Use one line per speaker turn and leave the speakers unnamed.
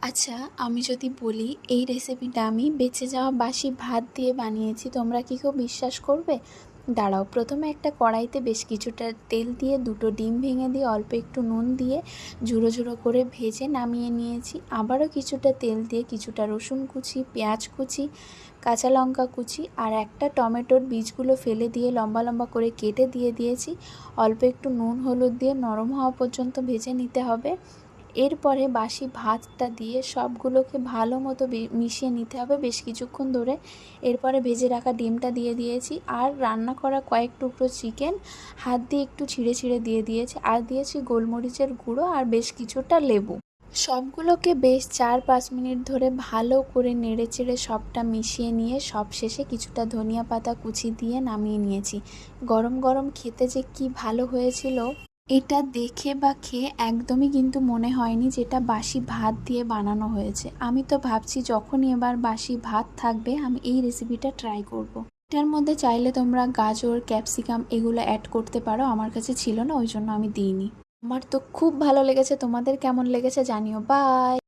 আচ্ছা, আমি যদি বলি এই রেসিপিটা আমি বেঁচে যাওয়া বাসি ভাত দিয়ে বানিয়েছি, তোমরা কি কেউ বিশ্বাস করবে? দাঁড়াও, প্রথমে একটা কড়াইতে বেশ কিছুটা তেল দিয়ে দুটো ডিম ভেঙে দিয়ে অল্প একটু নুন দিয়ে ঝুড়ো ঝুড়ো করে ভেজে নামিয়ে নিয়েছি। আবারও কিছুটা তেল দিয়ে কিছুটা রসুন কুচি, পেঁয়াজ কুচি, কাঁচা লঙ্কা কুচি আর একটা টমেটোর বীজগুলো ফেলে দিয়ে লম্বা লম্বা করে কেটে দিয়ে দিয়েছি। অল্প একটু নুন হলুদ দিয়ে নরম হওয়া পর্যন্ত ভেজে নিতে হবে। এরপরে বাসি ভাতটা দিয়ে সবগুলোকে ভালো মতো মিশিয়ে নিতে হবে বেশ কিছুক্ষণ ধরে। এরপরে ভেজে রাখা ডিমটা দিয়ে দিয়েছি আর রান্না করা কয়েক টুকরো চিকেন হাত দিয়ে একটু ছিঁড়ে ছিঁড়ে দিয়ে দিয়েছি, আর দিয়েছি গোলমরিচের গুঁড়ো আর বেশ কিছুটা লেবু। সবগুলোকে বেশ 4-5 মিনিট ধরে ভালো করে নেড়েচেড়ে সবটা মিশিয়ে নিয়ে সবশেষে কিছুটা ধনিয়া পাতা কুচি দিয়ে নামিয়ে নিয়েছি। গরম গরম খেতে যে কি ভালো হয়েছিল! এটা দেখে বা খেয়ে একদমই কিন্তু মনে হয়নি যেটা বাসি ভাত দিয়ে বানানো হয়েছে। আমি তো ভাবছি যখনই এবার বাসি ভাত থাকবে আমি এই রেসিপিটা ট্রাই করব। এটার মধ্যে চাইলে তোমরা গাজর, ক্যাপসিকাম এগুলো অ্যাড করতে পারো, আমার কাছে ছিল না ওই জন্য আমি দিইনি। আমার তো খুব ভালো লেগেছে, তোমাদের কেমন লেগেছে জানিও। বাই।